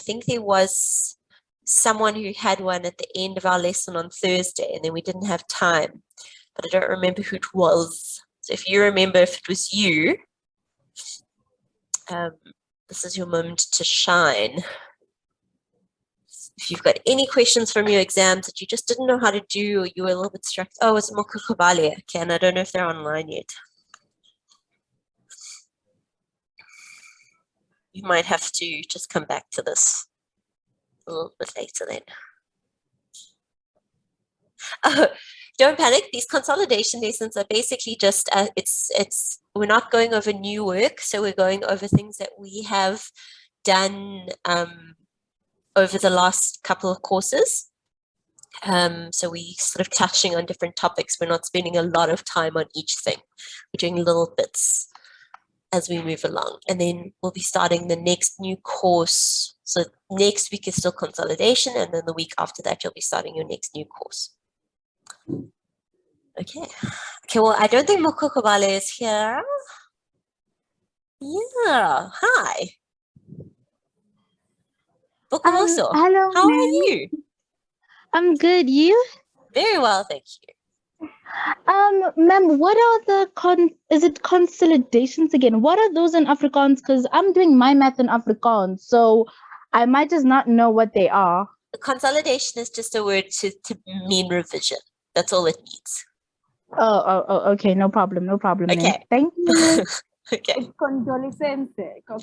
think there was someone who had one at the end of our lesson on Thursday, and then we didn't have time, but I don't remember who it was. So if you remember, if it was you, this is your moment to shine. If you've got any questions from your exams that you just didn't know how to do, or you were a little bit struck, oh, it's Mokokobale. Okay, and I don't know if they're online yet. You might have to just come back to this a little bit later then. Oh, don't panic. These consolidation lessons are basically just, we're not going over new work, so we're going over things that we have done over the last couple of courses. So we sort of touching on different topics. We're not spending a lot of time on each thing. We're doing little bits as we move along. And then we'll be starting the next new course. So next week is still consolidation, and then the week after that, you'll be starting your next new course. Okay. Okay, well, I don't think Mokokobale is here. Yeah, hi. Bokomoso, hello, how are you? I'm good. You? Very well, thank you. Ma'am, what are the is it consolidations again? What are those in Afrikaans? Because I'm doing my math in Afrikaans, so I might just not know what they are. Consolidation is just a word to mean revision. That's all it means. Oh, okay. No problem. No problem. Okay. Then. Thank you. Okay. It's condolences.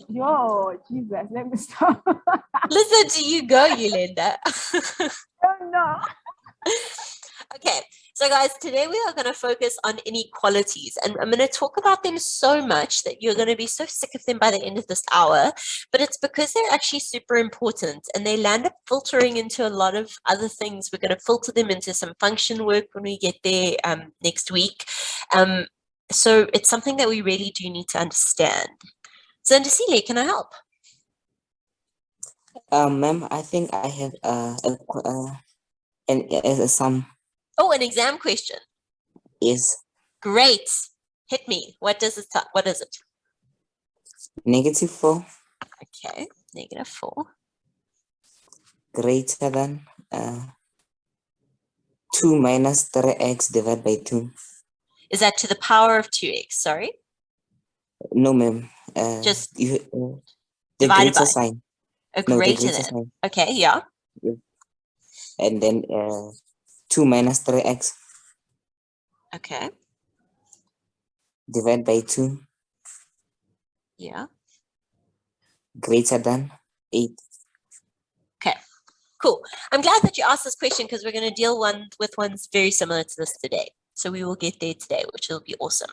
Yo, Jesus, let me stop. Listen to you go, Yolanda. Oh, no. Okay, so guys, today we are going to focus on inequalities, and I'm going to talk about them so much that you're going to be so sick of them by the end of this hour, but it's because they're actually super important, and they land up filtering into a lot of other things. We're going to filter them into some function work when we get there next week. So it's something that we really do need to understand. So Ndisile, can I help? Ma'am, I think I have some. Oh, an exam question. Yes. Great. Hit me. What does it? What is it? -4. Okay, -4. Greater than 2 minus 3x divided by 2. Is that to the power of 2x? Sorry. No, ma'am. Just the divided greater by sign. a No, the greater greater than. sign. Okay, yeah. And then 2 minus 3x Okay. divided by 2 Yeah. greater than 8. Okay. Cool. I'm glad that you asked this question because we're going to deal with ones very similar to this today. So we will get there today, which will be awesome.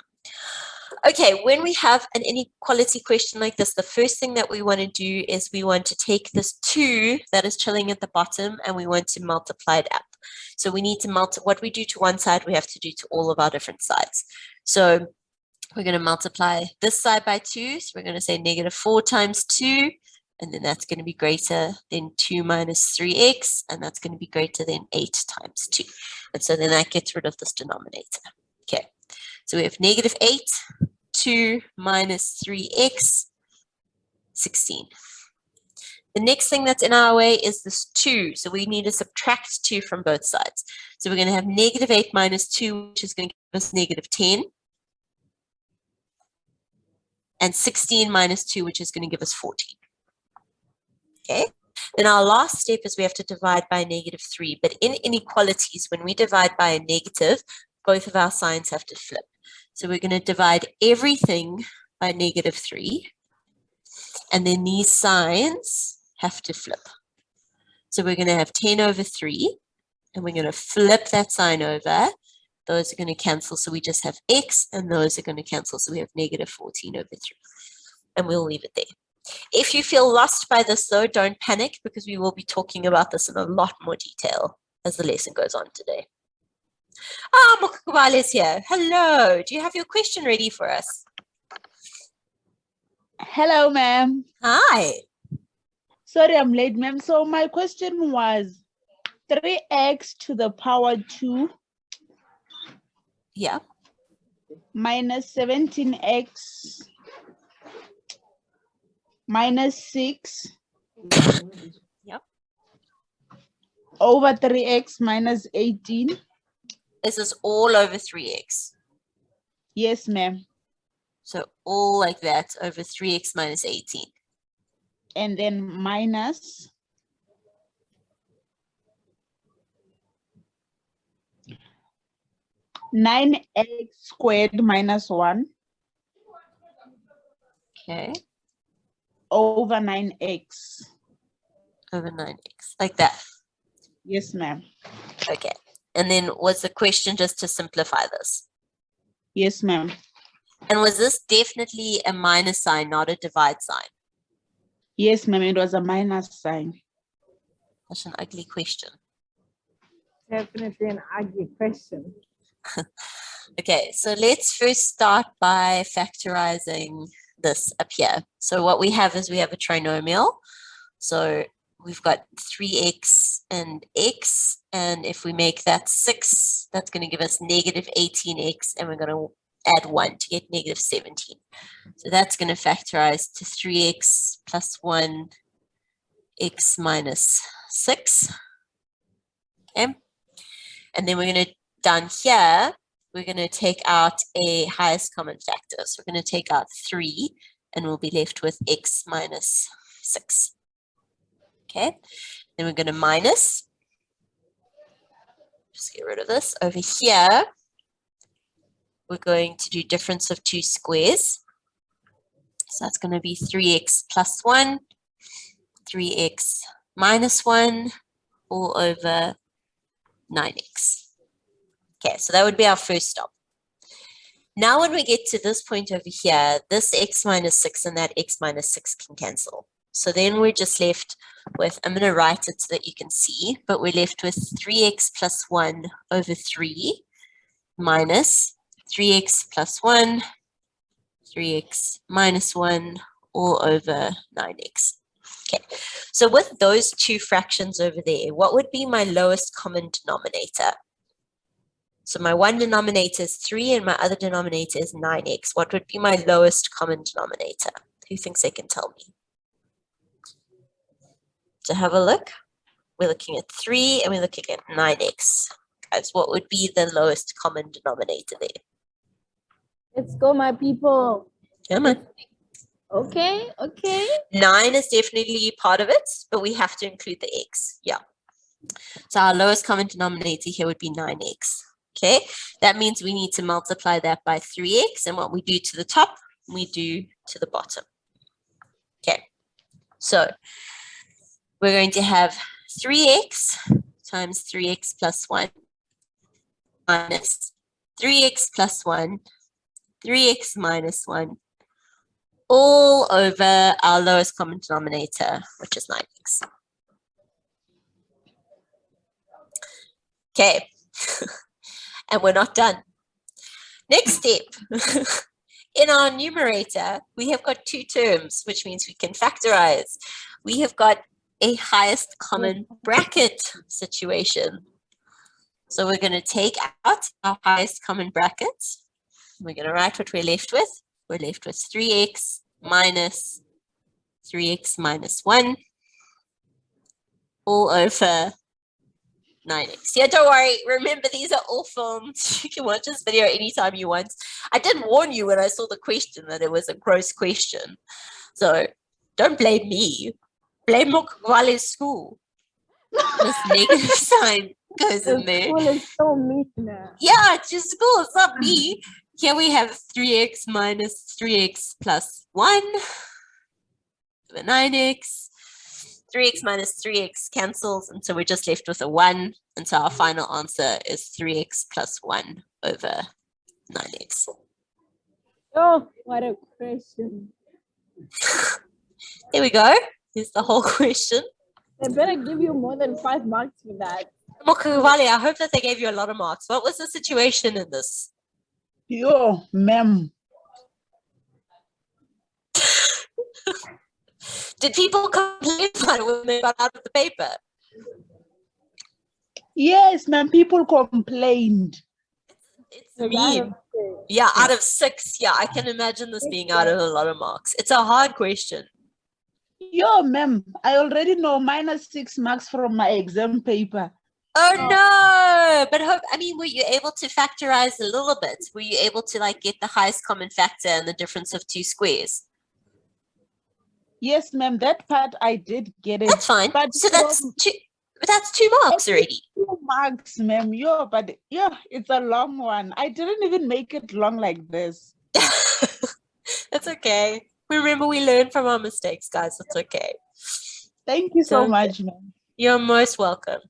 Okay, when we have an inequality question like this, the first thing that we want to do is we want to take this 2 that is chilling at the bottom and we want to multiply it up. So we need to what we do to one side, we have to do to all of our different sides. So we're going to multiply this side by 2. So we're going to say -4 times 2, and then that's going to be greater than 2 minus 3x, and that's going to be greater than 8 times 2. And so then that gets rid of this denominator. Okay, so we have -8, 2 minus 3x, 16. The next thing that's in our way is this 2. So we need to subtract 2 from both sides. So we're going to have -8 minus 2, which is going to give us -10. And 16 minus 2, which is going to give us 14. Okay. Then our last step is we have to divide by -3. But in inequalities, when we divide by a negative, both of our signs have to flip. So we're going to divide everything by -3. And then these signs have to flip. So we're going to have 10 over 3. And we're going to flip that sign over. Those are going to cancel. So we just have x. And those are going to cancel. So we have -14 over 3. And we'll leave it there. If you feel lost by this, though, don't panic because we will be talking about this in a lot more detail as the lesson goes on today. Ah, Mokokobale is here. Hello. Do you have your question ready for us? Hello, ma'am. Hi. Sorry, I'm late, ma'am. So my question was 3x to the power 2. Yeah. Minus 17x minus 6 over 3x minus 18. Is this all over 3x? Yes, ma'am. So all like that over 3x minus 18. And then minus 9x squared minus 1 Okay, over 9x. over 9x, like that. Yes, ma'am. Okay, and then was the question just to simplify this? Yes, ma'am. And was this definitely a minus sign, not a divide sign? Yes, ma'am. It was a minus sign. That's an ugly question. Definitely an ugly question. Okay, so let's first start by factorizing this up here. So what we have is we have a trinomial. So we've got 3x and x, and if we make that 6, that's going to give us negative 18x, and we're going to add 1 to get negative 17. So that's going to factorize to 3x plus 1, x minus 6. Okay, and then we're going to, down here, we're going to take out a highest common factor. So we're going to take out 3, and we'll be left with x minus 6. Okay, then we're going to minus, just get rid of this. Over here, we're going to do difference of 2 squares. So that's going to be 3x plus 1, 3x minus 1, all over 9x. Okay, so that would be our first stop. Now when we get to this point over here, this x minus 6 and that x minus 6 can cancel. So then we're just left with, I'm going to write it so that you can see, but we're left with 3x plus 1 over 3 minus 3x plus 1, 3x minus 1, all over 9x. Okay, so with those two fractions over there, what would be my lowest common denominator? So my one denominator is 3 and my other denominator is 9x. What would be my lowest common denominator? Who thinks they can tell me? So have a look. We're looking at 3 and we're looking at 9x. Guys, what would be the lowest common denominator there? Let's go, my people. Come on. Okay, okay. 9 is definitely part of it, but we have to include the x. Yeah. So our lowest common denominator here would be 9x. Okay, that means we need to multiply that by 3x, and what we do to the top, we do to the bottom. Okay, so we're going to have 3x times 3x plus 1 minus 3x plus 1, 3x minus 1, all over our lowest common denominator, which is 9x. Okay, and we're not done. Next step. In our numerator, we have got 2 terms, which means we can factorize. We have got a highest common bracket situation. So we're going to take out our highest common bracket. We're going to write what we're left with. We're left with 3x minus 3x minus 1 all over 9x. Yeah, don't worry. Remember, these are all filmed. You can watch this video anytime you want. I did warn you when I saw the question that it was a gross question. So don't blame me. Blame Mokwale's school. This negative sign goes in there. School is so mean now. Yeah, it's your school. It's not me. Here we have 3x minus 3x plus 1 over 9x. 3x minus 3x cancels, and so we're just left with a 1. And so our final answer is 3x plus 1 over 9x. Oh, what a question. There we go. Here's the whole question. They better give you more than 5 marks for that. Mokwale, I hope that they gave you a lot of marks. What was the situation in this? Yo, ma'am. Did people complain about it when they got out of the paper? Yes, ma'am. People complained. It's Like, mean. Yeah, out of 6. Yeah, I can imagine this being out of a lot of marks. It's a hard question. Yo, ma'am, I already know -6 marks from my exam paper. Oh no, but I mean, were you able to factorize a little bit? Were you able to like get the highest common factor and the difference of two squares? Yes, ma'am, that part I did get it. That's fine. But So that's from 2 marks already. 2 marks, ma'am. Yo, but yeah, it's a long one. I didn't even make it long like this. That's okay. Remember, we learn from our mistakes, guys. It's okay. Thank you so Don't- much, ma'am. You're most welcome.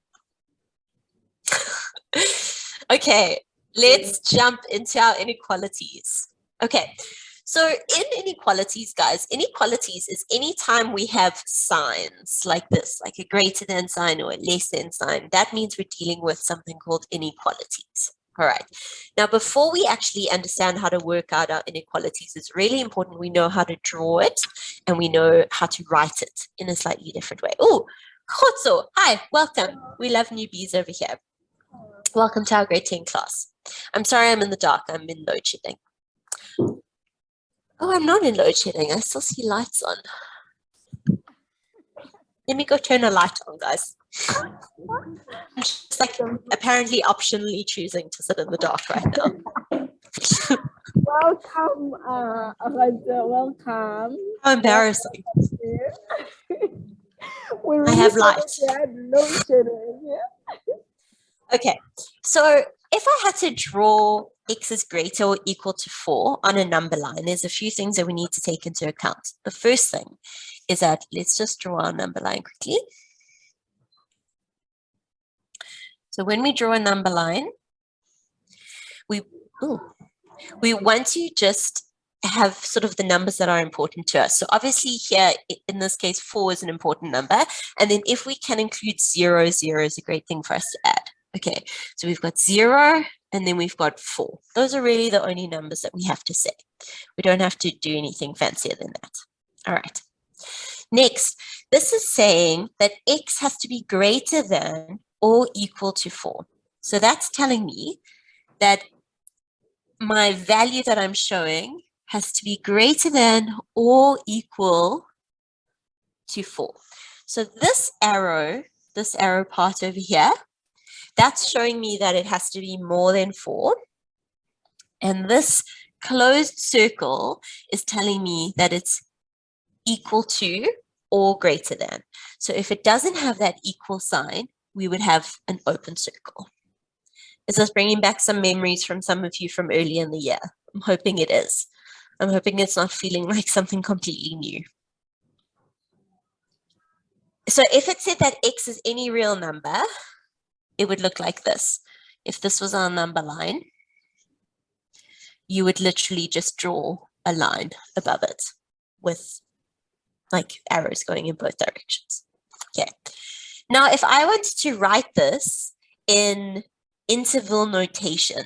Okay, let's jump into our inequalities. Okay, so in inequalities, guys, inequalities is any time we have signs like this, like a greater than sign or a less than sign. That means we're dealing with something called inequalities. All right. Now, before we actually understand how to work out our inequalities, it's really important we know how to draw it and we know how to write it in a slightly different way. Oh, Khotso, hi, welcome. We love newbies over here. Welcome to our grade 10 class. I'm sorry I'm in the dark. I'm in load shedding. Oh, I'm not in load shedding. I still see lights on. Let me go turn a light on, guys. I'm just like apparently optionally choosing to sit in the dark right now. Welcome, Raja, welcome. How embarrassing. We I have light. had load shedding, yeah? Okay, so if I had to draw x is greater or equal to 4 on a number line, there's a few things that we need to take into account. The first thing is that let's just draw our number line quickly. So when we draw a number line, we want to just have sort of the numbers that are important to us. So obviously here, in this case, 4 is an important number. And then if we can include 0, 0 is a great thing for us to add. Okay, so we've got 0 and then we've got 4. Those are really the only numbers that we have to say. We don't have to do anything fancier than that. All right. Next, this is saying that x has to be greater than or equal to 4. So that's telling me that my value that I'm showing has to be greater than or equal to 4. So this arrow part over here, that's showing me that it has to be more than 4. And this closed circle is telling me that it's equal to or greater than. So if it doesn't have that equal sign, we would have an open circle. Is this bringing back some memories from some of you from early in the year? I'm hoping it is. I'm hoping it's not feeling like something completely new. So if it said that x is any real number, it would look like this. If this was our number line, you would literally just draw a line above it with like arrows going in both directions. Okay. Now, if I wanted to write this in interval notation,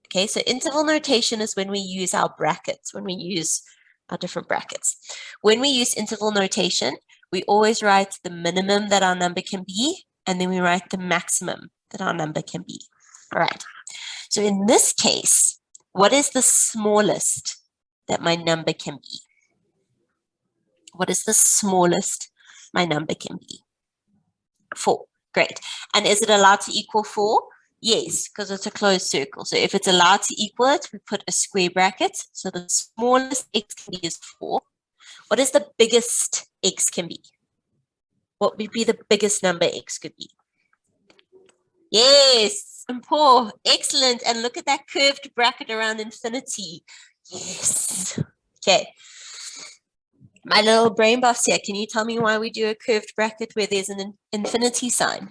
okay, so interval notation is when we use our brackets, when we use our different brackets. When we use interval notation, we always write the minimum that our number can be, and then we write the maximum that our number can be. All right. So in this case, what is the smallest that my number can be? What is the smallest my number can be? 4. Great. And is it allowed to equal 4? Yes, because it's a closed circle. So if it's allowed to equal it, we put a square bracket. So the smallest x can be is 4. What is the biggest x can be? What would be the biggest number x could be? Yes, and Paul, excellent. And look at that curved bracket around infinity. Yes. Okay. My little brain buffs here, can you tell me why we do a curved bracket where there's an infinity sign?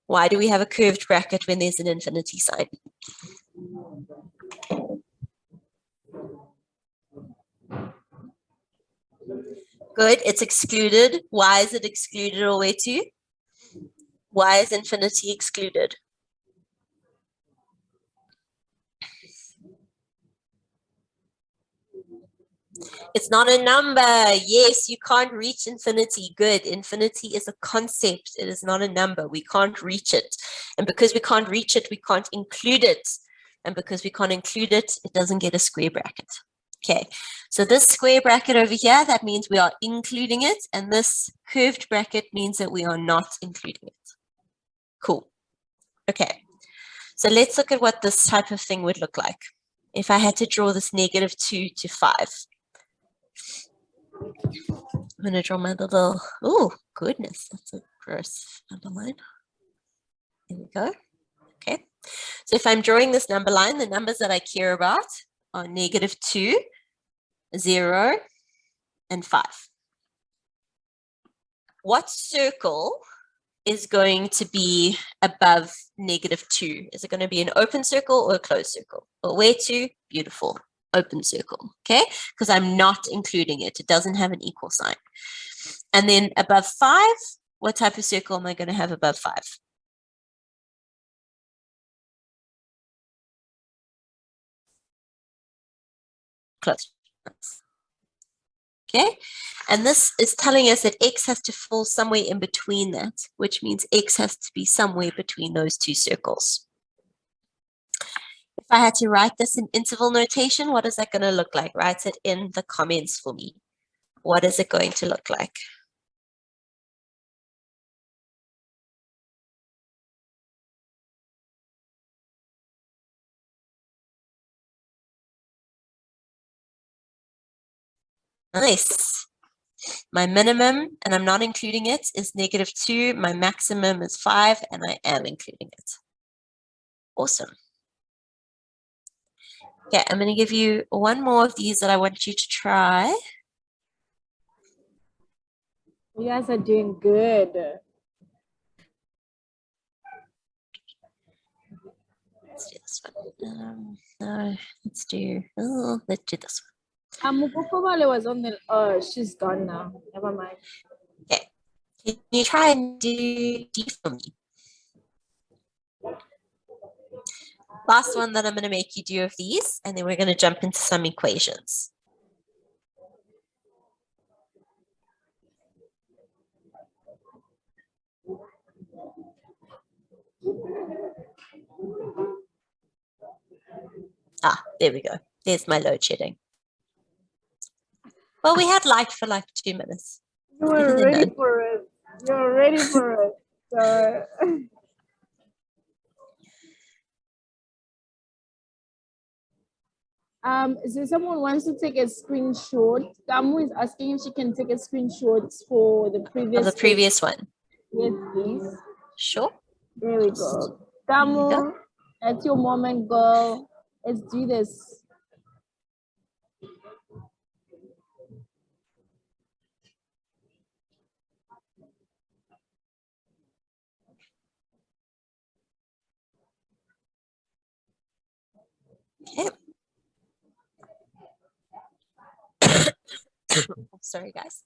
Why do we have a curved bracket when there's an infinity sign? Good, it's excluded. Why is it excluded all the way to? Why is infinity excluded? It's not a number. Yes, you can't reach infinity. Good. Infinity is a concept. It is not a number. We can't reach it. And because we can't reach it, we can't include it. And because we can't include it, it doesn't get a square bracket. Okay, so this square bracket over here, that means we are including it, and this curved bracket means that we are not including it. Cool. Okay, so let's look at what this type of thing would look like. If I had to draw this -2 to 5. I'm going to draw my little, oh, goodness, that's a gross underline. There we go. Okay, so if I'm drawing this number line, the numbers that I care about are -2, 0, and 5. What circle is going to be above -2? Is it going to be an open circle or a closed circle? Well, where to? Beautiful. Open circle, okay? Because I'm not including it. It doesn't have an equal sign. And then above 5, what type of circle am I going to have above 5? Close. Okay, and this is telling us that x has to fall somewhere in between that, which means x has to be somewhere between those two circles. If I had to write this in interval notation, what is that going to look like? Write it in the comments for me. What is it going to look like? Nice. My minimum, and I'm not including it, is -2. My maximum is 5, and I am including it. Awesome. Okay, I'm going to give you one more of these that I want you to try. You guys are doing good. Let's do this one. No, let's do this one. Mukufumale was on the, oh, she's gone now. Never mind. Okay, can you try and do D for me? Last one that I'm going to make you do of these, and then we're going to jump into some equations. Ah, there we go. There's my load shedding. Well, we had light for like 2 minutes. You were ready for it. You're ready for it. So so someone wants to take a screenshot. Tamu is asking if she can take a screenshot for the previous Of the previous one. Yes, please. Sure. There we go. Tamu, that's your moment, girl. Let's do this. Okay. Sorry, guys.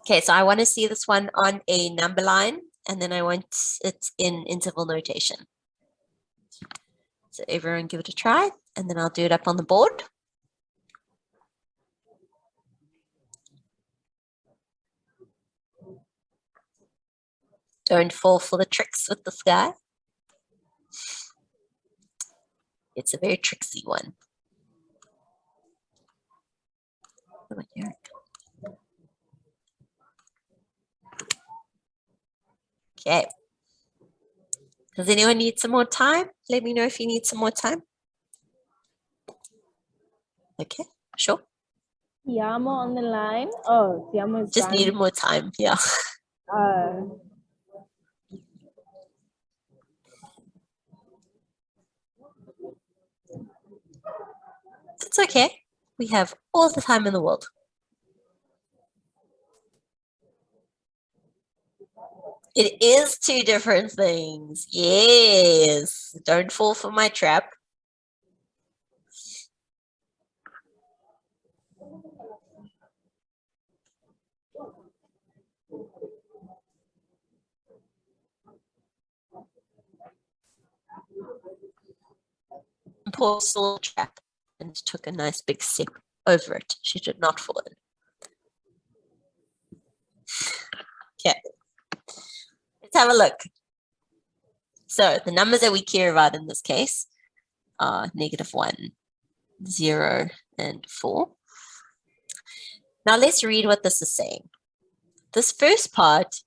Okay, so I want to see this one on a number line, and then I want it in interval notation. So everyone give it a try, and then I'll do it up on the board. Don't fall for the tricks with this guy. It's a very tricksy one. Come on, Eric. Okay. Does anyone need some more time? Let me know if you need some more time. Okay, sure. Tiamo on the line. Oh, Tiamo is Just gone. needed more time, yeah. It's okay. We have all the time in the world. It is 2 different things. Yes. Don't fall for my trap. Poor soul trap and took a nice big step over it. She did not fall in. Okay. Let's have a look. So the numbers that we care about in this case are -1, 0 and 4. Now let's read what this is saying. This first part,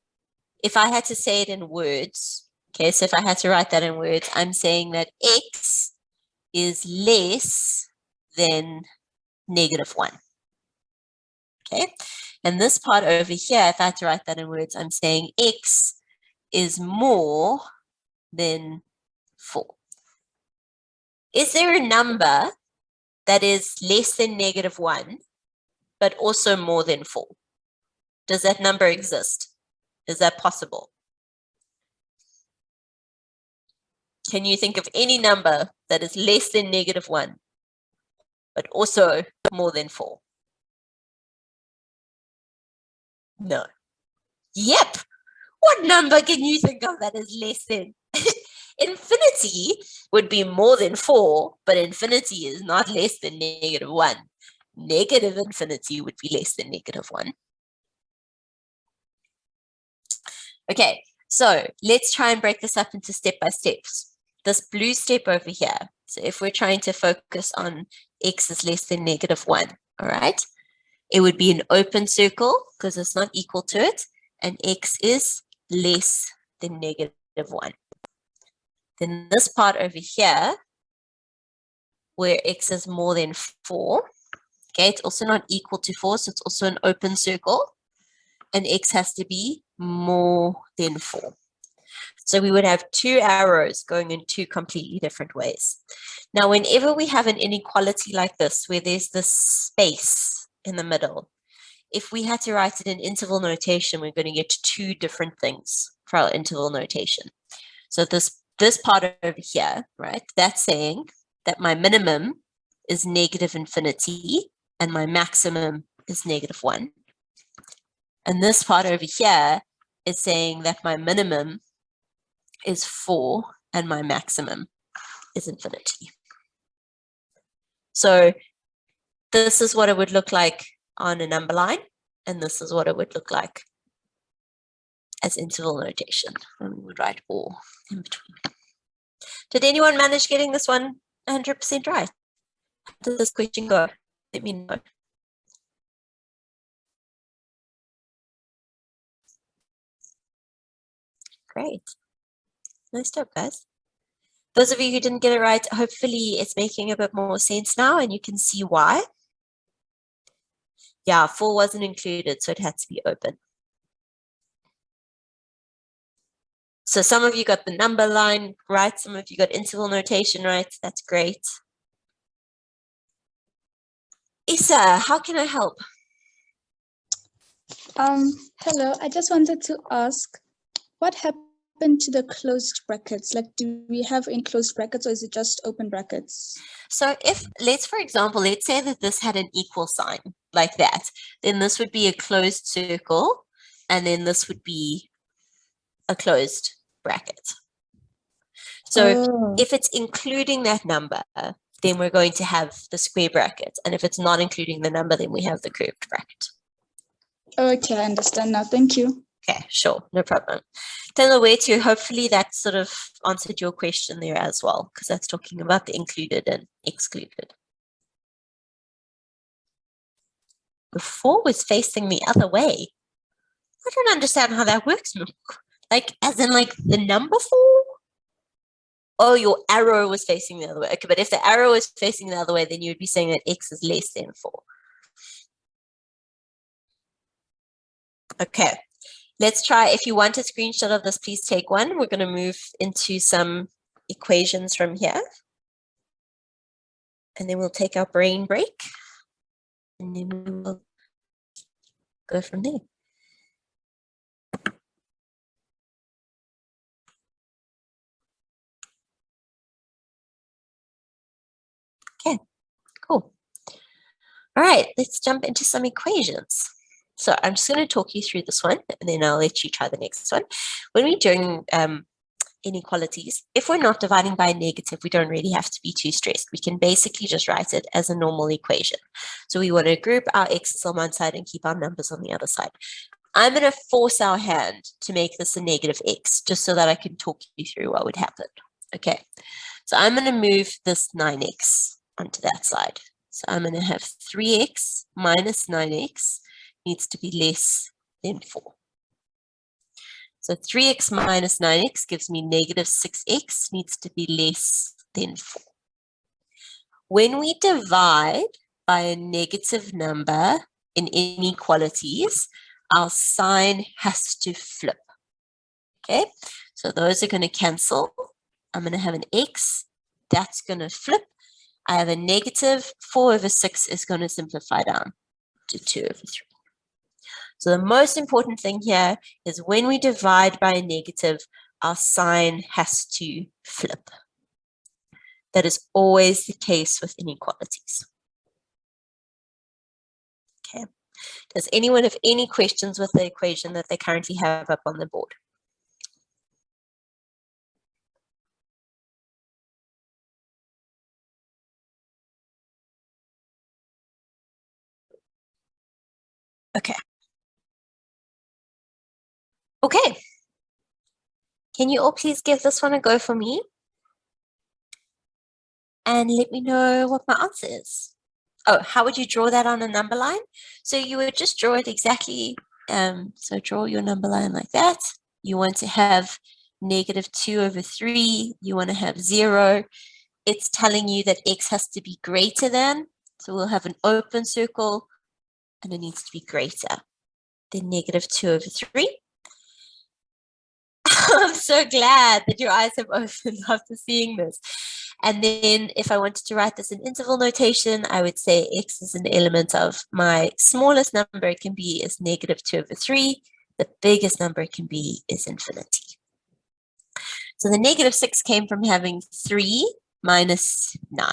if I had to say it in words, okay, so if I had to write that in words, I'm saying that x is less than -1. Okay, and this part over here, if I had to write that in words, I'm saying x is more than 4. Is there a number that is less than -1, but also more than 4? Does that number exist? Is that possible? Can you think of any number that is less than -1, but also more than 4? No. Yep. What number can you think of that is less than? Infinity would be more than 4, but infinity is not less than -1. Negative infinity would be less than -1. Okay, so let's try and break this up into step-by-steps. This blue step over here, so if we're trying to focus on x is less than -1, all right? It would be an open circle because it's not equal to it, and x is less than -1. Then this part over here, where x is more than 4, okay, it's also not equal to 4, so it's also an open circle, and x has to be more than 4. So we would have 2 arrows going in 2 completely different ways. Now, whenever we have an inequality like this, where there's this space in the middle, if we had to write it in interval notation, we're going to get 2 different things for our interval notation. So this part over here, right, that's saying that my minimum is -infinity and my maximum is -1. And this part over here is saying that my minimum is 4 and my maximum is infinity. So this is what it would look like on a number line, and this is what it would look like as interval notation. And we would write or in between. Did anyone manage getting this one 100% right? How did this question go? Let me know. Great. Nice job, guys. Those of you who didn't get it right, hopefully it's making a bit more sense now and you can see why. Yeah, 4 wasn't included, so it had to be open. So some of you got the number line right, some of you got interval notation right. That's great. Isa, how can I help? Hello, I just wanted to ask, what happened to the closed brackets? Like, do we have enclosed brackets or is it just open brackets? So if, for example, let's say that this had an equal sign like that, then this would be a closed circle, and then this would be a closed bracket. So if it's including that number, then we're going to have the square bracket. And if it's not including the number, then we have the curved bracket. Okay, I understand now. Thank you. Okay, sure, no problem. Watobe, hopefully that sort of answered your question there as well, because that's talking about the included and excluded. The 4 was facing the other way. I don't understand how that works. Like, as in like the number 4? Oh, your arrow was facing the other way. Okay, but if the arrow is facing the other way, then you would be saying that x is less than 4. Okay, let's try. If you want a screenshot of this, please take one. We're going to move into some equations from here. And then we'll take our brain break. And then we will go from there. Okay, cool. All right, let's jump into some equations. So I'm just going to talk you through this one, and then I'll let you try the next one. When we're doing inequalities, if we're not dividing by a negative, we don't really have to be too stressed. We can basically just write it as a normal equation. So we want to group our x's on one side and keep our numbers on the other side. I'm going to force our hand to make this a negative x, just so that I can talk you through what would happen. Okay, so I'm going to move this 9x onto that side. So I'm going to have 3x minus 9x needs to be less than 4. So 3x minus 9x gives me negative 6x needs to be less than 4. When we divide by a negative number in inequalities, our sign has to flip. Okay, so those are going to cancel. I'm going to have an x, that's going to flip. I have a negative 4 over 6 is going to simplify down to 2 over 3. So the most important thing here is when we divide by a negative, our sign has to flip. That is always the case with inequalities. Okay. Does anyone have any questions with the equation that they currently have up on the board? Okay. Okay. Can you all please give this one a go for me? And let me know what my answer is. Oh, how would you draw that on a number line? So you would just draw it exactly. So draw your number line like that. You want to have negative 2 over 3. You want to have 0. It's telling you that x has to be greater than. So we'll have an open circle and it needs to be greater than negative 2 over 3. I'm so glad that your eyes have opened after seeing this. And then if I wanted to write this in interval notation, I would say x is an element of my smallest number it can be is negative 2 over 3. The biggest number it can be is infinity. So the negative 6 came from having 3 minus 9.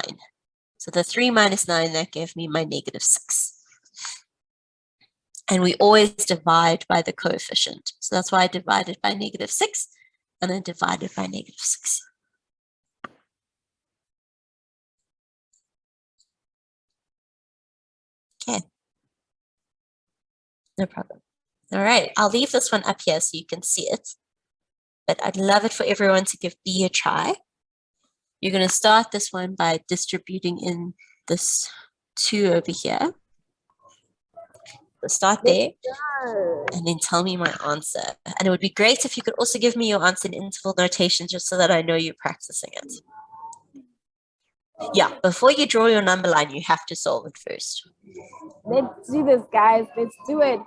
So the 3 minus 9, that gave me my negative 6. And we always divide by the coefficient. So that's why I divided by negative 6 and then divided by negative 6. Okay. No problem. All right, I'll leave this one up here so you can see it. But I'd love it for everyone to give B a try. You're going to start this one by distributing in this 2 over here. So start there and then tell me my answer. And it would be great if you could also give me your answer in interval notation just so that I know you're practicing it. Yeah, before you draw your number line, you have to solve it first. Let's do this, guys. Let's do it.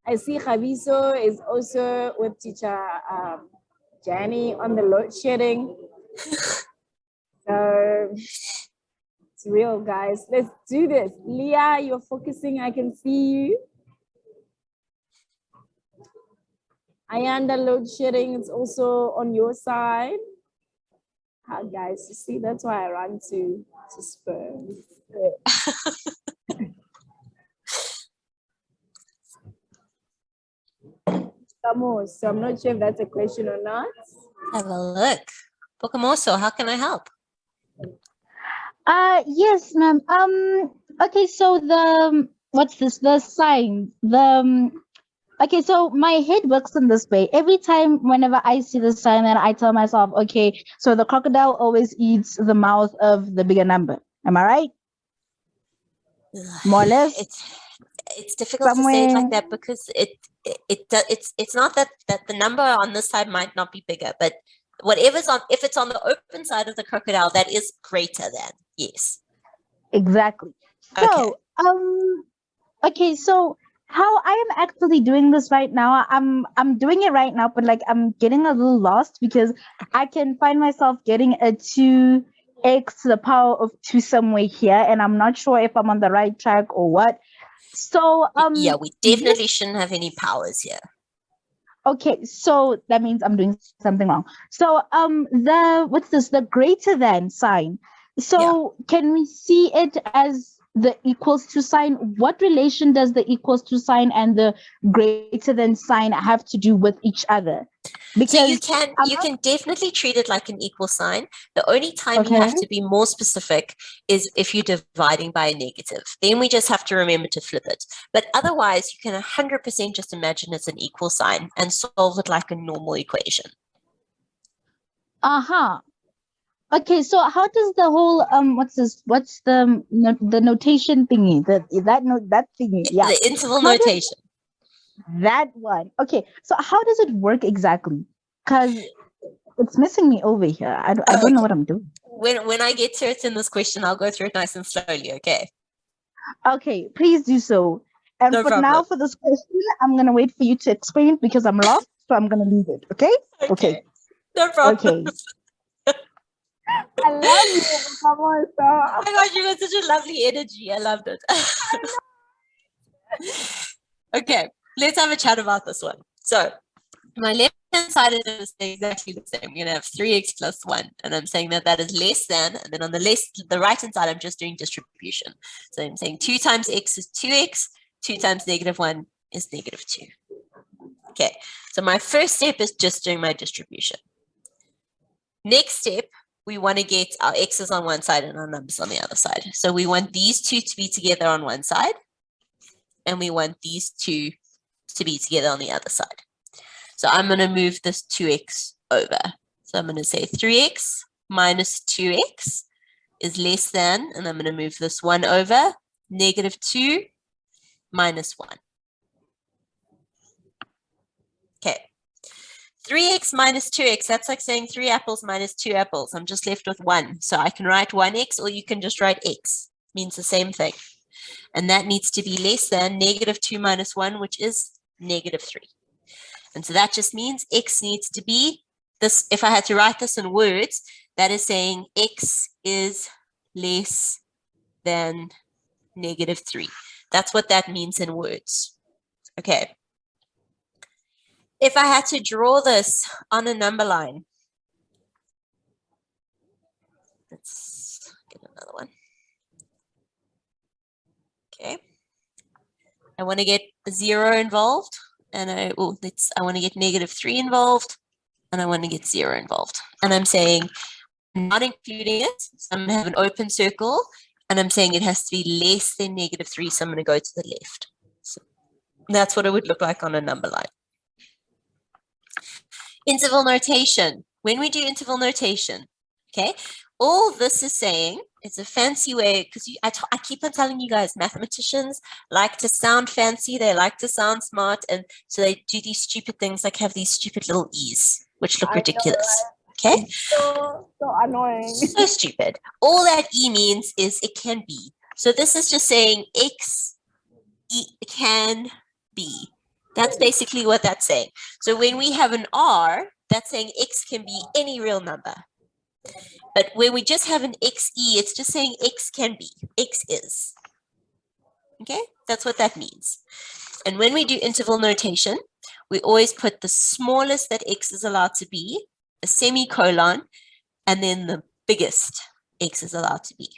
I see Javiso is also with teacher Jenny on the load shedding. So it's real, guys. Let's do this. Leah, you're focusing. I can see you. Ayanda load shedding is also on your side. Guys, you see, that's why I run to Spur. So I'm not sure if that's a question or not. Have a look. Pocamoso, how can I help? Yes, ma'am. Okay, so what's this? The sign. Okay, so my head works in this way. Every time, whenever I see the sign, then I tell myself, okay, so the crocodile always eats the mouth of the bigger number. Am I right? More or less. It's difficult to say it like that because it's not that the number on this side might not be bigger, but whatever's on, if it's on the open side of the crocodile, that is greater than. Yes. Exactly. So, okay, so how I am actually doing this right now, I'm doing it right now, but like I'm getting a little lost because I can find myself getting a 2x to the power of 2 somewhere here, and I'm not sure if I'm on the right track or what. So yeah, we definitely shouldn't have any powers here. Okay, so that means I'm doing something wrong. So what's this? The greater than sign. So can we see it as the equals to sign, what relation does the equals to sign and the greater than sign have to do with each other? So you Because can definitely treat it like an equal sign. The only time you Okay. have to be more specific is if you're dividing by a negative. Then we just have to remember to flip it. But otherwise, you can 100% just imagine it's an equal sign and solve it like a normal equation. Okay, so how does the whole what's the notation thingy, that thingy, yeah, The interval How does- notation. that one? Okay, so how does it work exactly? Because it's missing me over here. I don't know what I'm doing. When I get to it in this question, I'll go through it nice and slowly, okay? Okay, please do so. And No for now, problem. for this question, I'm gonna wait for you to explain because I'm lost, so I'm gonna leave it. Okay. Okay. No problem. Okay. I love you. Come on, Oh stop. my gosh, you got such a lovely energy. I loved it. Okay, let's have a chat about this one. So my left-hand side is exactly the same. I'm going to have 3x plus 1, and I'm saying that that is less than, and then on the right-hand side, I'm just doing distribution. So I'm saying 2 times x is 2x, 2 times negative 1 is negative 2. Okay, so my first step is just doing my distribution. Next step, we want to get our x's on one side and our numbers on the other side. So we want these two to be together on one side, and we want these two to be together on the other side. So I'm going to move this 2x over. So I'm going to say 3x minus 2x is less than, and I'm going to move this 1 over, negative 2 minus 1. Okay. 3x minus 2x, that's like saying 3 apples minus 2 apples. I'm just left with 1. So I can write 1x, or you can just write x. Means the same thing. And that needs to be less than negative 2 minus 1, which is negative 3. And so that just means x needs to be this. If I had to write this in words, that is saying x is less than negative 3. That's what that means in words. Okay. If I had to draw this on a number line, let's get another one. Okay. I want to get 0 involved, and I want to get negative 3 involved, and I want to get 0 involved. And I'm saying not including it, so I'm going to have an open circle, and I'm saying it has to be less than negative 3, so I'm going to go to the left. So that's what it would look like on a number line. Interval notation. When we do interval notation, okay, all this is saying, it's a fancy way, because I keep on telling you guys, mathematicians like to sound fancy, they like to sound smart, and so they do these stupid things like have these stupid little e's, which look ridiculous. Okay? So annoying. So stupid. All that e means is it can be. So this is just saying x can be. That's basically what that's saying. So when we have an r, that's saying x can be any real number. But when we just have an xe, it's just saying x can be. X is. Okay? That's what that means. And when we do interval notation, we always put the smallest that x is allowed to be, a semicolon, and then the biggest x is allowed to be.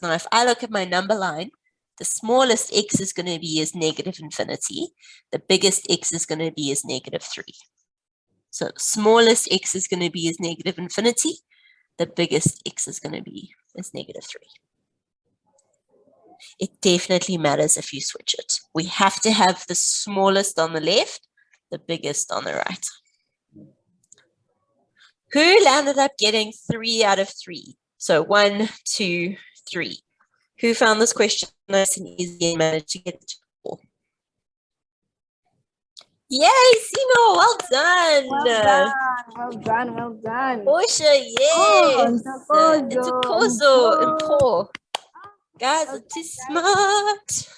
Now, if I look at my number line, the smallest x is going to be is negative infinity. The biggest x is going to be is negative 3. So the smallest x is going to be is negative infinity. The biggest x is going to be is negative 3. It definitely matters if you switch it. We have to have the smallest on the left, the biggest on the right. Who landed up getting 3 out of 3? So 1, 2, 3. Who found this question nice and easy and managed to get it to 4? Yay, Simo, well done. Well done. Portia, yes. Ntokozo. And Paul. Guys are too smart.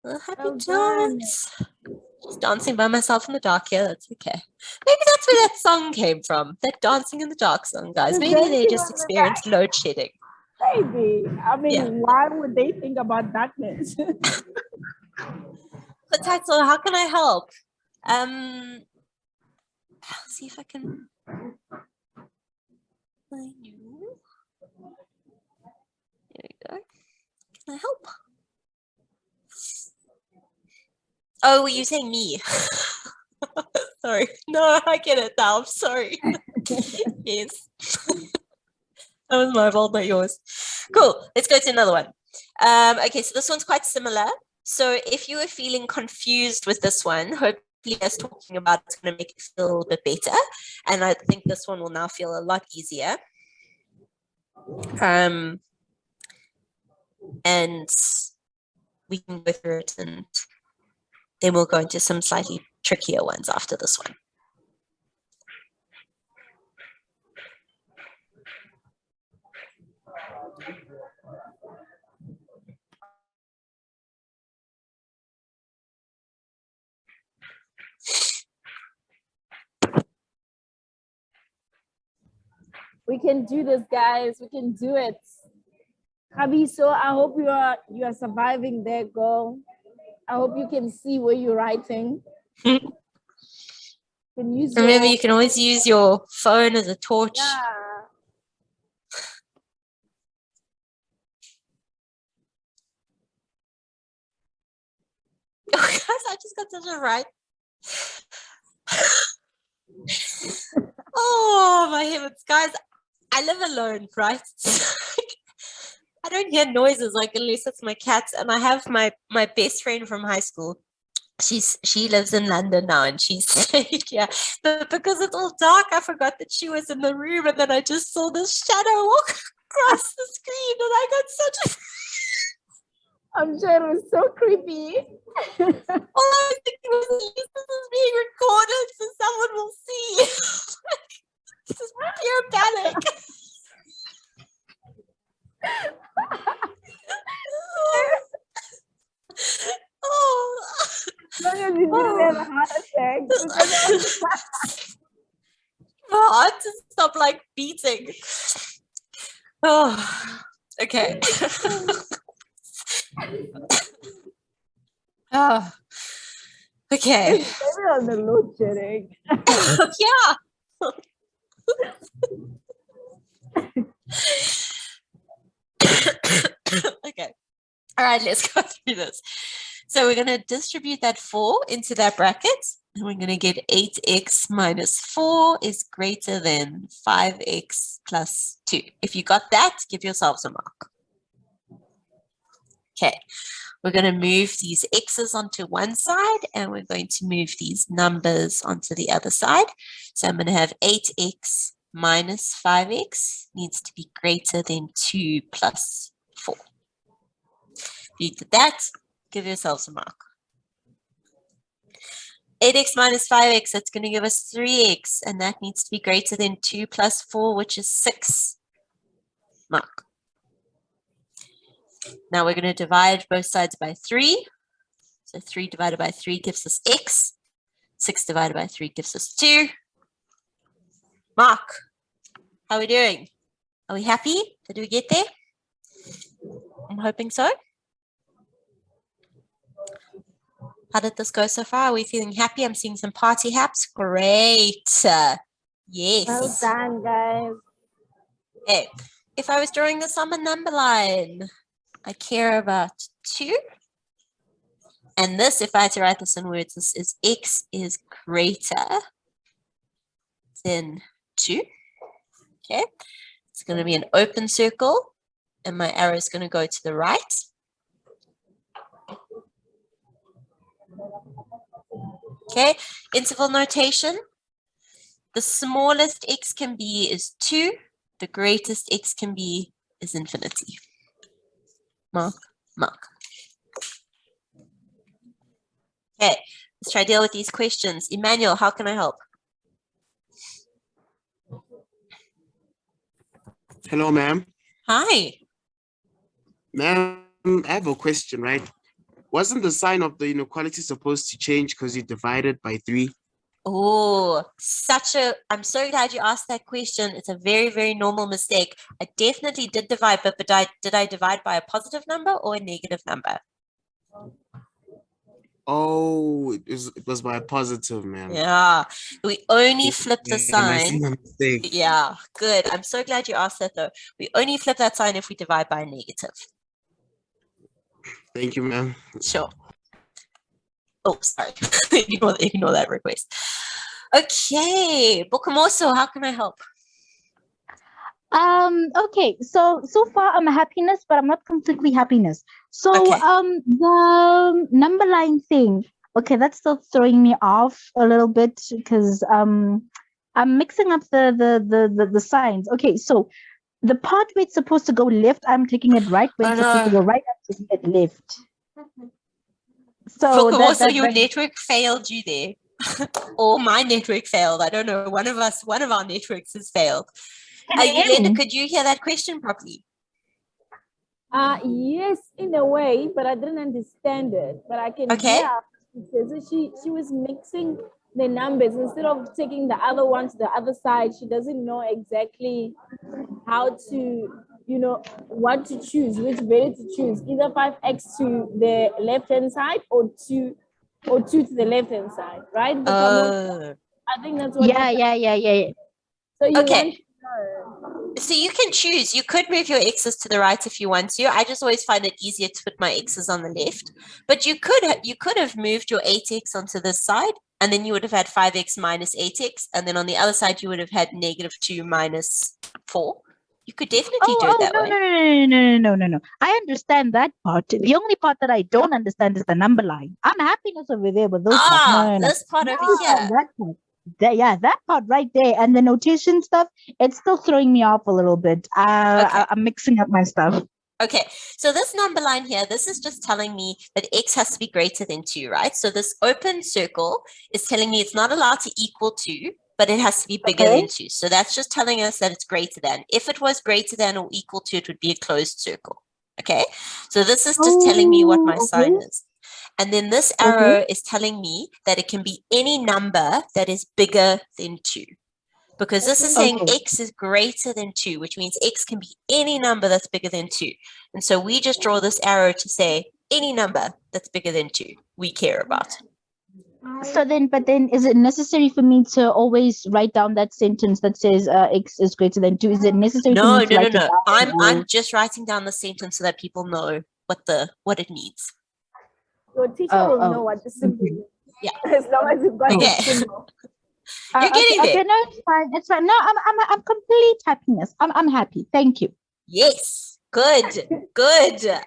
Well, happy Well done. dance. Just dancing by myself in the dark here, that's okay. Maybe that's where that song came from. That dancing in the dark song, guys. Maybe they just experienced load shedding. Maybe. I mean, Yeah. why would they think about darkness? But Title, how can I help? See if I can find you. There we go. Can I help? Oh, were you saying me? Sorry. No, I get it now. I'm sorry. Yes. That was my fault, not yours. Cool. Let's go to another one. Okay, so this one's quite similar. So if you were feeling confused with this one, hopefully us talking about it's going to make it feel a little bit better. And I think this one will now feel a lot easier. And we can go through it and then we'll go into some slightly trickier ones after this one. We can do this, guys. We can do it. Kabiso, I hope you are surviving there, girl. I hope you can see where you're writing. Can use Remember, you can always use your phone as a torch. Yeah. Oh, guys, I just got such a right. Oh, my heavens, guys. I live alone, right? I don't hear noises like unless it's my cats. And I have my best friend from high school. She lives in London now and she's yeah. But because it's all dark, I forgot that she was in the room and then I just saw this shadow walk across the screen and I got such a I'm sure it was so creepy. all I was thinking was at least this is being recorded so someone will see. This is pure panic. Oh. As long as you didn't have a heart attack. My heart to stop like beating. Oh, okay. Oh, okay. Maybe on the load shedding. Yeah. Okay. All right, let's go through this. So we're going to distribute that 4 into that bracket. And we're going to get 8x minus 4 is greater than 5x plus 2. If you got that, give yourselves a mark. Okay. We're going to move these x's onto one side and we're going to move these numbers onto the other side. So I'm going to have 8x minus 5x needs to be greater than 2 plus 4. If you did that, give yourselves a mark. 8x minus 5x, that's going to give us 3x, and that needs to be greater than 2 plus 4, which is 6. Mark. Now we're going to divide both sides by 3. So 3 divided by 3 gives us x. 6 divided by 3 gives us 2. Mark. How are we doing? Are we happy? Did we get there? I'm hoping so. How did this go so far? Are we feeling happy? I'm seeing some party haps. Great. Yes. Well done, guys. Okay. If I was drawing this on a number line, I care about 2. And this, if I had to write this in words, this is x is greater than 2. Okay. It's going to be an open circle, and my arrow is going to go to the right. Okay, interval notation. The smallest x can be is 2. The greatest x can be is infinity. Mark, mark. Okay, let's try to deal with these questions. Emmanuel, how can I help? Hello, ma'am. Hi. Ma'am, I have a question, right? Wasn't the sign of the inequality supposed to change because you divided by 3? Oh, I'm so glad you asked that question. It's a very, very normal mistake. I definitely did divide, but did I divide by a positive number or a negative number? Oh, it was by a positive, ma'am. Yeah, we only flip the Am I sign. seeing a mistake? Yeah, good. I'm so glad you asked that though. We only flip that sign if we divide by a negative. Thank you, ma'am. Sure. Oh, sorry. ignore that request. Okay, Bokamoso, how can I help? Okay, so far I'm a happiness, but I'm not completely happiness. So Okay. the number line thing, okay, that's still throwing me off a little bit because I'm mixing up the signs. Okay, so the part where it's supposed to go left, I'm taking it right. When it's supposed to go right, I'm taking it left. So Bokamoso, your network failed you there. Or my network failed. I don't know. One of our networks has failed. Can you hear Yolanda, me? could you hear that question properly? Yes, in a way, but I didn't understand it. But I can Okay. hear because she was mixing the numbers instead of taking the other one to the other side. She doesn't know exactly how to, what to choose, which value to choose, either 5x to the left hand side or 2 to the left hand side, right? I think that's what. Yeah. So you Okay. want to know. So you can choose. You could move your x's to the right if you want to. I just always find it easier to put my x's on the left. But you could have moved your 8x onto this side, and then you would have had 5x minus 8x, and then on the other side you would have had -2 minus 4. You could definitely do it that way. No. I understand that part. The only part that I don't understand is the number line. I'm happiness over there, but those parts, no. This part over here. That part. That part right there, and the notation stuff, it's still throwing me off a little bit. Okay. I'm mixing up my stuff. Okay, so this number line here, this is just telling me that x has to be greater than 2, right? So this open circle is telling me it's not allowed to equal 2, but it has to be bigger than 2. So that's just telling us that it's greater than. If it was greater than or equal to, it would be a closed circle. Okay, so this is just telling me what my sign is. And then this arrow is telling me that it can be any number that is bigger than 2. Because this is saying x is greater than 2, which means x can be any number that's bigger than 2. And so we just draw this arrow to say any number that's bigger than 2 we care about. So then, is it necessary for me to always write down that sentence that says x is greater than 2? Is it necessary for me to write it down? I'm just writing down the sentence so that people know what it means. Your teacher will know what the symbol is. Yeah. As long as you've got the symbol. You're getting there. Okay, no, it's fine. No, I'm complete happiness. I'm happy. Thank you. Yes, good.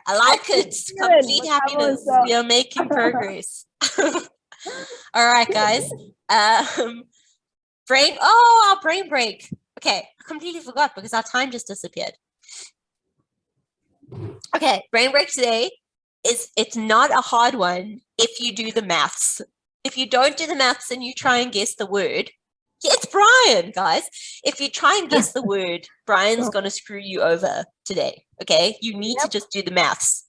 I like it. Complete happiness. We are making progress. All right, guys. Our brain break. Okay, I completely forgot because our time just disappeared. Okay, brain break today it's not a hard one if you do the maths. If you don't do the maths and you try and guess the word, it's Brian, guys. If you try and guess the word, Brian's going to screw you over today, okay? You need to just do the maths.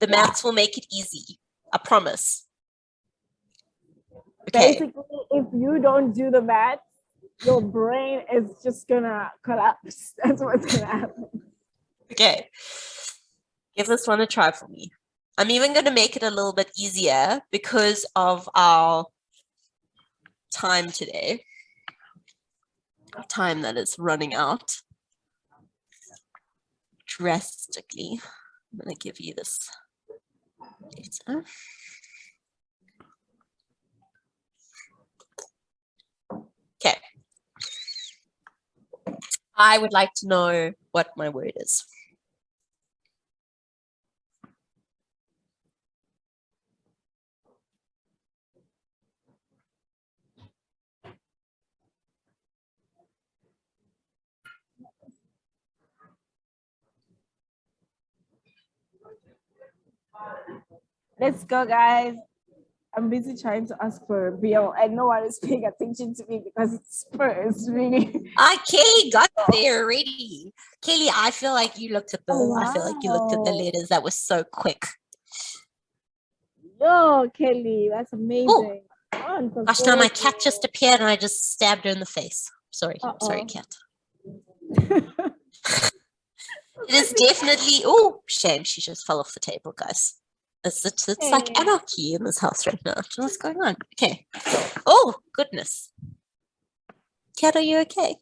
The maths will make it easy. I promise. Okay. Basically, if you don't do the math, your brain is just going to collapse. That's what's going to happen. Okay. Give this one a try for me. I'm even going to make it a little bit easier because of our time today. Time that is running out drastically. I'm going to give you this data. Okay. I would like to know what my word is. Let's go, guys. I'm busy trying to ask for a bill and no one is paying attention to me because it's Spurs, really. Kelly got there already. Kelly, I feel like you looked at the letters. That was so quick. Yo, Kelly, that's amazing. Gosh, now my cat just appeared and I just stabbed her in the face. Sorry, cat. It is definitely, oh, shame. She just fell off the table, guys. It's like anarchy in this house right now. What's going on? Okay. Oh, goodness. Cat, are you okay?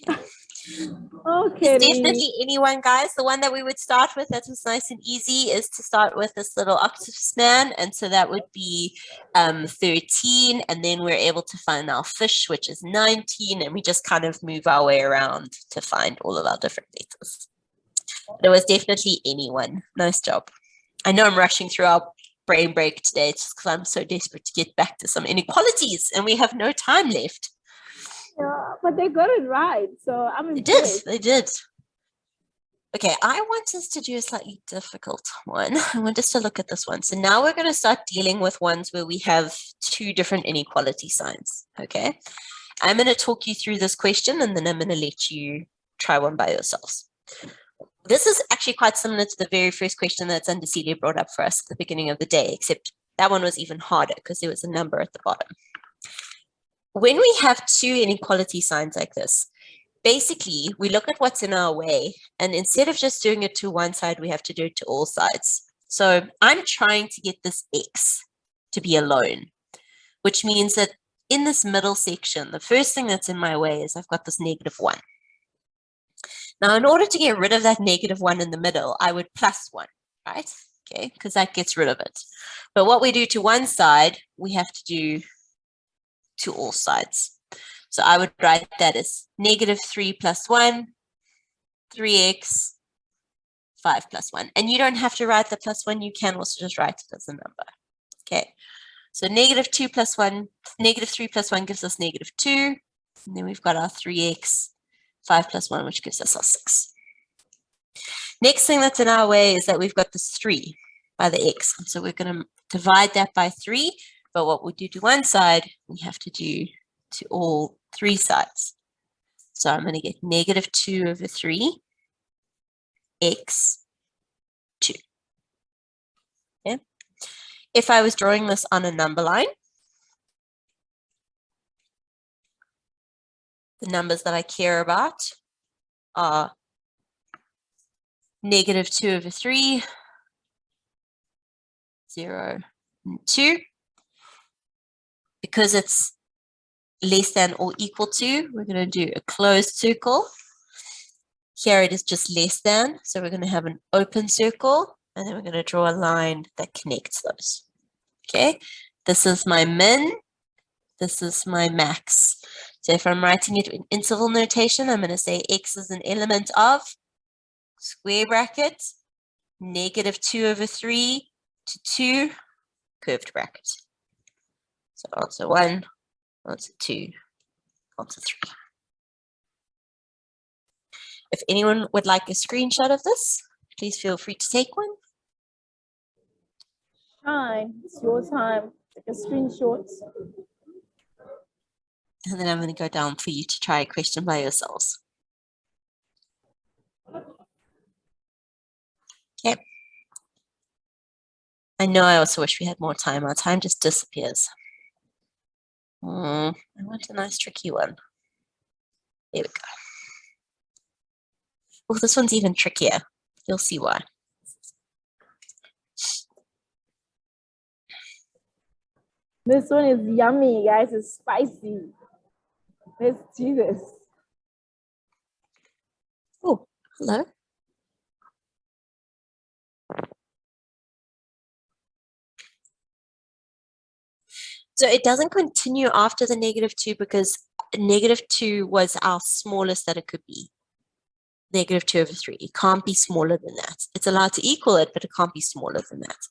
Okay. It's definitely anyone, guys. The one that we would start with that was nice and easy is to start with this little octopus man. And so that would be 13. And then we're able to find our fish, which is 19. And we just kind of move our way around to find all of our different letters. But it was definitely anyone. Nice job. I know I'm rushing through our brain break today. It's just because I'm so desperate to get back to some inequalities and we have no time left. Yeah, but they got it right. So I'm They did. impressed. They did. Okay, I want us to do a slightly difficult one. I want us to look at this one. So now we're going to start dealing with ones where we have two different inequality signs. Okay, I'm going to talk you through this question and then I'm going to let you try one by yourselves. This is actually quite similar to the very first question that Sanda Celia brought up for us at the beginning of the day, except that one was even harder because there was a number at the bottom. When we have two inequality signs like this, basically we look at what's in our way, and instead of just doing it to one side, we have to do it to all sides. So I'm trying to get this x to be alone, which means that in this middle section, the first thing that's in my way is I've got this -1. Now, in order to get rid of that -1 in the middle, I would +1, right? Okay, because that gets rid of it. But what we do to one side, we have to do to all sides. So I would write that as -3 + 1, 3x, 5 + 1. And you don't have to write the +1, you can also just write it as a number. Okay, so -2 + 1, -3 + 1 gives us -2. And then we've got our 3x, 5 + 1, which gives us our 6. Next thing that's in our way is that we've got this 3 by the x. And so we're going to divide that by 3. But what we do to one side, we have to do to all three sides. So I'm going to get -2/3 x 2. Okay. If I was drawing this on a number line, the numbers that I care about are -2/3, 0, and 2. Because it's less than or equal to, we're going to do a closed circle. Here it is just less than, so we're going to have an open circle, and then we're going to draw a line that connects those. Okay, this is my min, this is my max. So if I'm writing it in interval notation, I'm going to say x is an element of square bracket, -2/3 to 2, curved bracket. So answer 1, answer 2, answer 3. If anyone would like a screenshot of this, please feel free to take one. Fine, it's your time. Take a screenshot. And then I'm going to go down for you to try a question by yourselves. Okay. I know I also wish we had more time. Our time just disappears. I want a nice tricky one. There we go. Oh, this one's even trickier. You'll see why. This one is yummy, guys. It's spicy. Let's do this. Oh, hello. So it doesn't continue after the -2 because -2 was our smallest that it could be. -2/3. It can't be smaller than that. It's allowed to equal it, but it can't be smaller than that.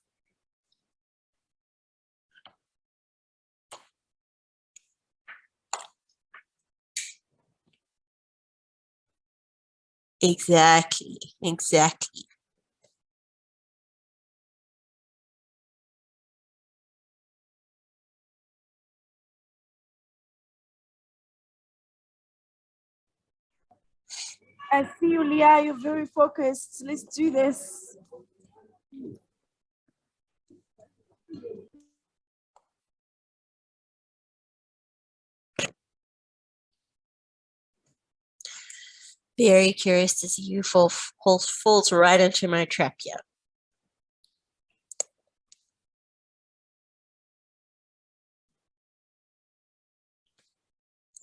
Exactly, exactly. I see you, Leah. You're very focused. Let's do this. Very curious to see you falls right into my trap here.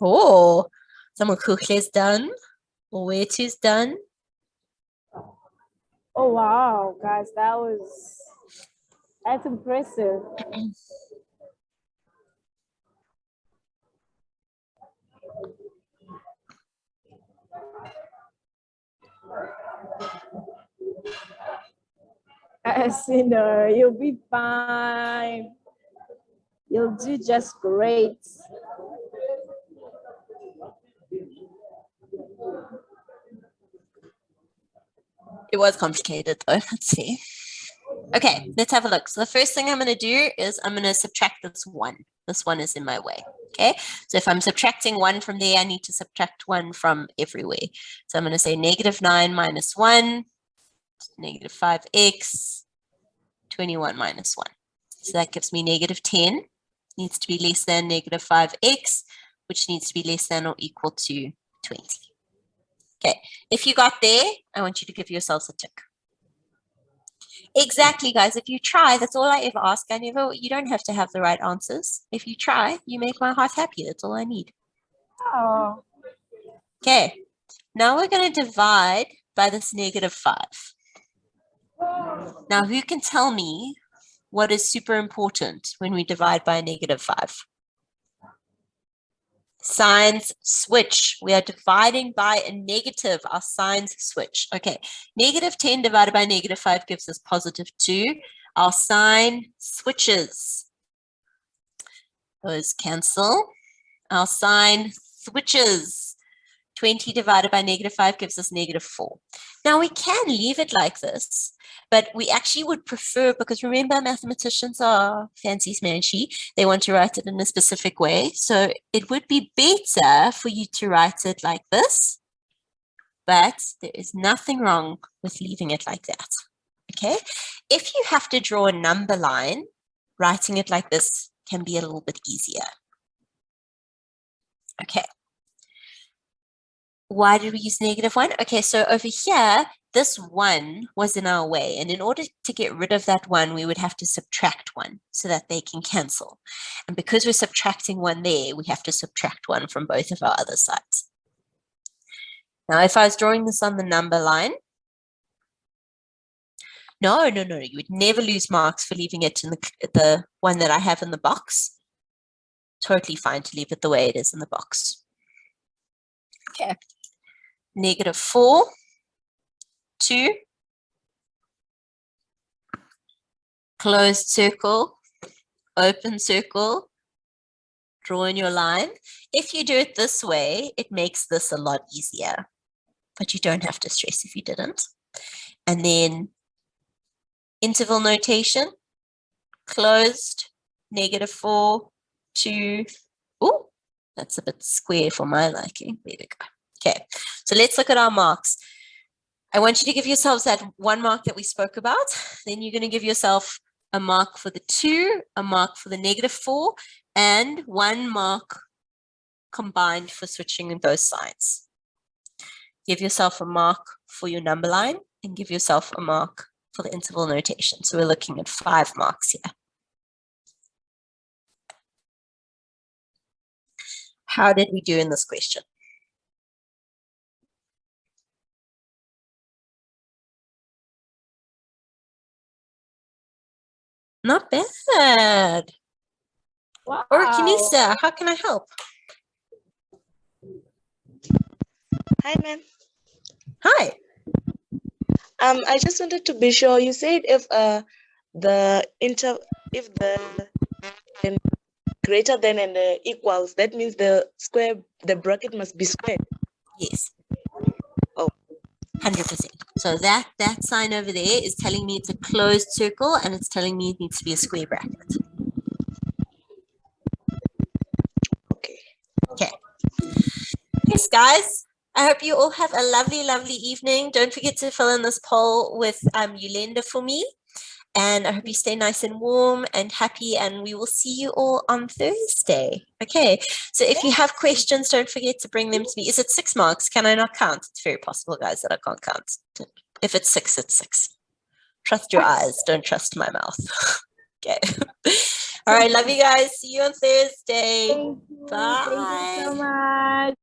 Oh, Samukuhle's done. Owetu's done. Oh wow, guys, that's impressive. No, you'll be fine. You'll do just great. It was complicated though. Let's see. Okay, let's have a look. So the first thing I'm going to do is I'm going to subtract this 1. This 1 is in my way. Okay, so if I'm subtracting 1 from there, I need to subtract 1 from everywhere. So I'm going to say -9 minus 1, -5x, 21 minus 1. So that gives me -10. Needs to be less than -5x, which needs to be less than or equal to 20. Okay, if you got there, I want you to give yourselves a tick. Exactly, guys. If you try, that's all I ever ask. You don't have to have the right answers. If you try, you make my heart happy. That's all I need. Oh. Okay, now we're going to divide by this -5. Now, who can tell me what is super important when we divide by a -5? Signs switch. We are dividing by a negative. Our signs switch. Okay, -10 divided by -5 gives us +2. Our sign switches. Those cancel. Our sign switches. 20 divided by -5 gives us -4. Now we can leave it like this, but we actually would prefer, because remember, mathematicians are fancy smanchy. They want to write it in a specific way. So it would be better for you to write it like this, but there is nothing wrong with leaving it like that. Okay. If you have to draw a number line, writing it like this can be a little bit easier. Okay. Why did we use -1? Okay, so over here, this 1 was in our way. And in order to get rid of that 1, we would have to subtract 1 so that they can cancel. And because we're subtracting 1 there, we have to subtract 1 from both of our other sides. Now, if I was drawing this on the number line, no, you would never lose marks for leaving it in the one that I have in the box. Totally fine to leave it the way it is in the box. Okay. -4, 2, closed circle, open circle, draw in your line. If you do it this way, it makes this a lot easier, but you don't have to stress if you didn't. And then interval notation, closed, -4, 2, oh, that's a bit square for my liking. There we go. Okay, so let's look at our marks. I want you to give yourselves that 1 mark that we spoke about. Then you're going to give yourself a mark for the 2, a mark for the -4, and 1 mark combined for switching in both sides. Give yourself a mark for your number line and give yourself a mark for the interval notation. So we're looking at 5 marks here. How did we do in this question? Not bad. Wow. Or Kinisa, how can I help? Hi, ma'am. Hi. I just wanted to be sure. You said if the greater than and the equals, that means the bracket must be squared. Yes. Oh. 100%. So that sign over there is telling me it's a closed circle, and it's telling me it needs to be a square bracket. Okay. Okay. Yes, guys. I hope you all have a lovely, lovely evening. Don't forget to fill in this poll with Yolanda for me. And I hope you stay nice and warm and happy, and we will see you all on Thursday. Okay, so if you have questions, don't forget to bring them to me. Is it 6 marks? Can I not count? It's very possible, guys, that I can't count. If it's 6, it's 6. Trust your eyes, don't trust my mouth. Okay. All right, love you guys. See you on Thursday. Thank you. Bye. Thank you so much.